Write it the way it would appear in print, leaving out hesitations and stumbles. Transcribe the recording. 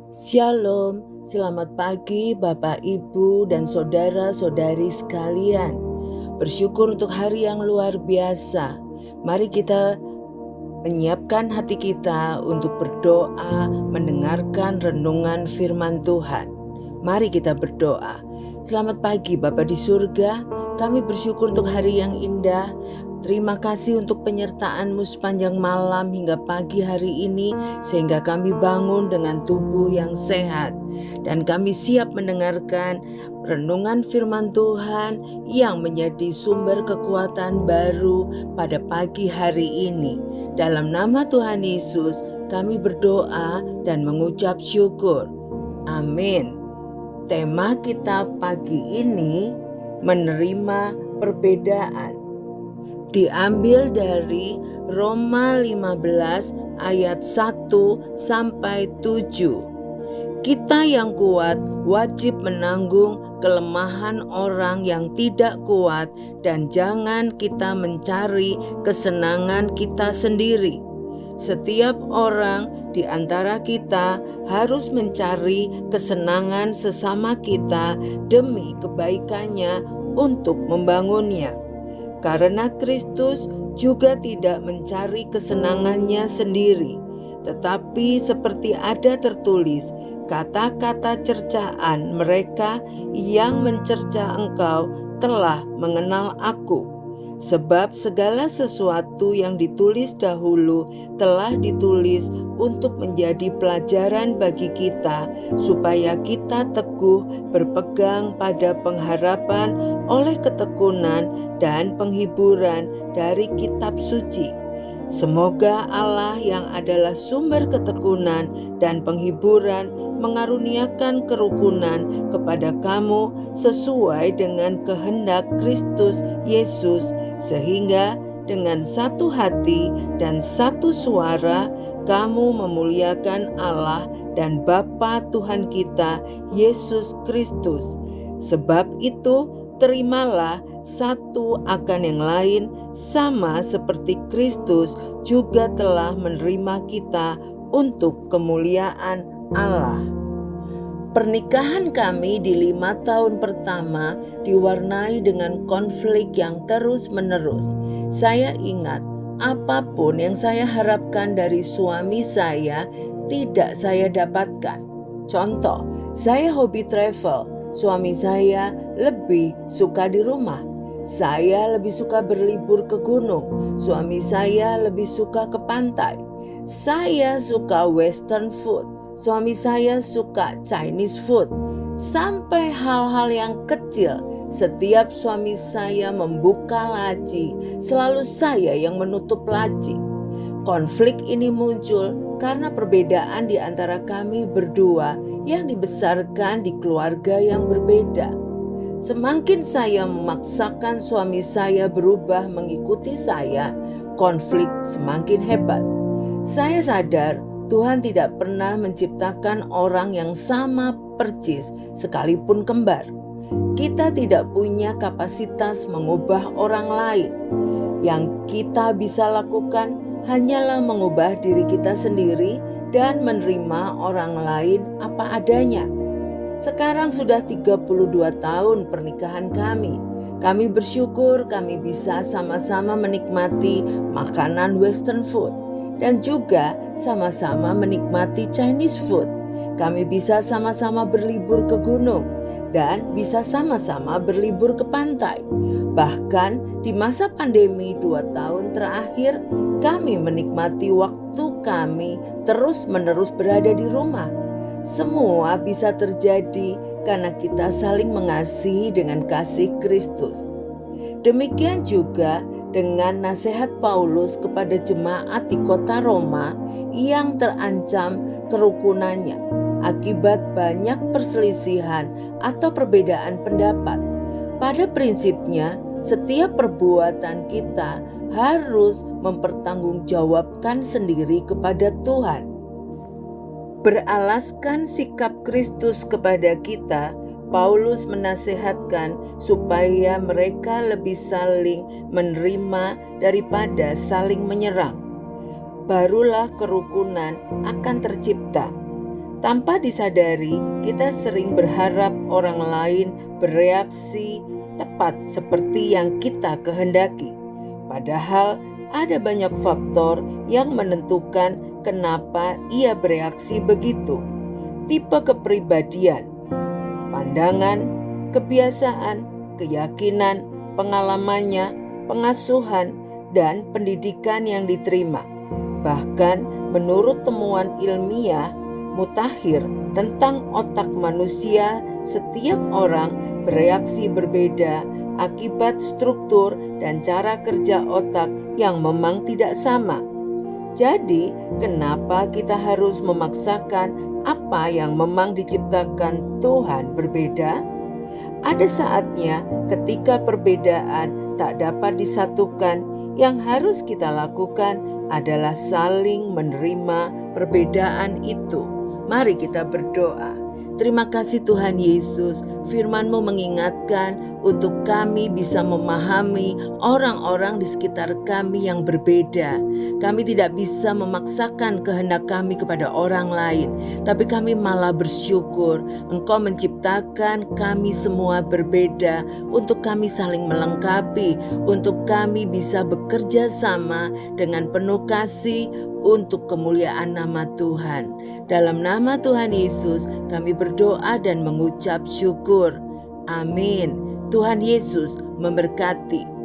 Shalom, selamat pagi Bapak, Ibu, dan saudara-saudari sekalian. Bersyukur untuk hari yang luar biasa. Mari kita menyiapkan hati kita untuk berdoa, mendengarkan renungan firman Tuhan. Mari kita berdoa. Selamat pagi Bapa di surga, kami bersyukur untuk hari yang indah. Terima kasih untuk penyertaan-Mu sepanjang malam hingga pagi hari ini, sehingga kami bangun dengan tubuh yang sehat. Dan kami siap mendengarkan renungan firman Tuhan yang menjadi sumber kekuatan baru pada pagi hari ini. Dalam nama Tuhan Yesus, kami berdoa dan mengucap syukur. Amin. Tema kita pagi ini, menerima perbedaan. Diambil dari Roma 15 ayat 1 sampai 7. Kita yang kuat wajib menanggung kelemahan orang yang tidak kuat, dan jangan kita mencari kesenangan kita sendiri. Setiap orang di antara kita harus mencari kesenangan sesama kita demi kebaikannya untuk membangunnya. Karena Kristus juga tidak mencari kesenangannya sendiri, tetapi seperti ada tertulis, kata-kata cercaan mereka yang mencerca engkau telah mengenal aku. Sebab segala sesuatu yang ditulis dahulu telah ditulis untuk menjadi pelajaran bagi kita, supaya kita teguh berpegang pada pengharapan oleh ketekunan dan penghiburan dari kitab suci. Semoga Allah yang adalah sumber ketekunan dan penghiburan mengaruniakan kerukunan kepada kamu sesuai dengan kehendak Kristus Yesus, sehingga dengan satu hati dan satu suara kamu memuliakan Allah dan Bapa Tuhan kita Yesus Kristus. Sebab itu terimalah satu akan yang lain, sama seperti Kristus juga telah menerima kita untuk kemuliaan Allah. Pernikahan kami di 5 tahun pertama diwarnai dengan konflik yang terus-menerus. Saya ingat, apapun yang saya harapkan dari suami saya tidak saya dapatkan. Contoh, saya hobi travel. Suami saya lebih suka di rumah. Saya lebih suka berlibur ke gunung. Suami saya lebih suka ke pantai. Saya suka western food. Suami saya suka Chinese food. Sampai hal-hal yang kecil, setiap suami saya membuka laci, selalu saya yang menutup laci. Konflik ini muncul karena perbedaan di antara kami berdua yang dibesarkan di keluarga yang berbeda. Semakin saya memaksakan suami saya berubah mengikuti saya, konflik semakin hebat. Saya sadar Tuhan tidak pernah menciptakan orang yang sama percis sekalipun kembar. Kita tidak punya kapasitas mengubah orang lain. Yang kita bisa lakukan hanyalah mengubah diri kita sendiri dan menerima orang lain apa adanya. Sekarang sudah 32 tahun pernikahan kami. Kami bersyukur kami bisa sama-sama menikmati makanan western food dan juga sama-sama menikmati Chinese food. Kami bisa sama-sama berlibur ke gunung dan bisa sama-sama berlibur ke pantai. Bahkan di masa pandemi 2 tahun terakhir, kami menikmati waktu kami terus-menerus berada di rumah. Semua bisa terjadi karena kita saling mengasihi dengan kasih Kristus. Demikian juga dengan nasihat Paulus kepada jemaat di kota Roma yang terancam kerukunannya akibat banyak perselisihan atau perbedaan pendapat. Pada prinsipnya, setiap perbuatan kita harus mempertanggungjawabkan sendiri kepada Tuhan. Beralaskan sikap Kristus kepada kita, Paulus menasihatkan supaya mereka lebih saling menerima daripada saling menyerang. Barulah kerukunan akan tercipta. Tanpa disadari, kita sering berharap orang lain bereaksi tepat seperti yang kita kehendaki. Padahal ada banyak faktor yang menentukan kenapa ia bereaksi begitu. Tipe kepribadian, pandangan, kebiasaan, keyakinan, pengalamannya, pengasuhan, dan pendidikan yang diterima. Bahkan menurut temuan ilmiah mutakhir tentang otak manusia, setiap orang bereaksi berbeda akibat struktur dan cara kerja otak yang memang tidak sama. Jadi, kenapa kita harus memaksakan apa yang memang diciptakan Tuhan berbeda? Ada saatnya ketika perbedaan tak dapat disatukan, yang harus kita lakukan adalah saling menerima perbedaan itu. Mari kita berdoa. Terima kasih Tuhan Yesus, firman-Mu mengingatkan untuk kami bisa memahami orang-orang di sekitar kami yang berbeda. Kami tidak bisa memaksakan kehendak kami kepada orang lain, tapi kami malah bersyukur Engkau menciptakan kami semua berbeda untuk kami saling melengkapi, untuk kami bisa bekerja sama dengan penuh kasih untuk kemuliaan nama Tuhan. Dalam nama Tuhan Yesus kami berdoa dan mengucap syukur. Amin. Tuhan Yesus memberkati.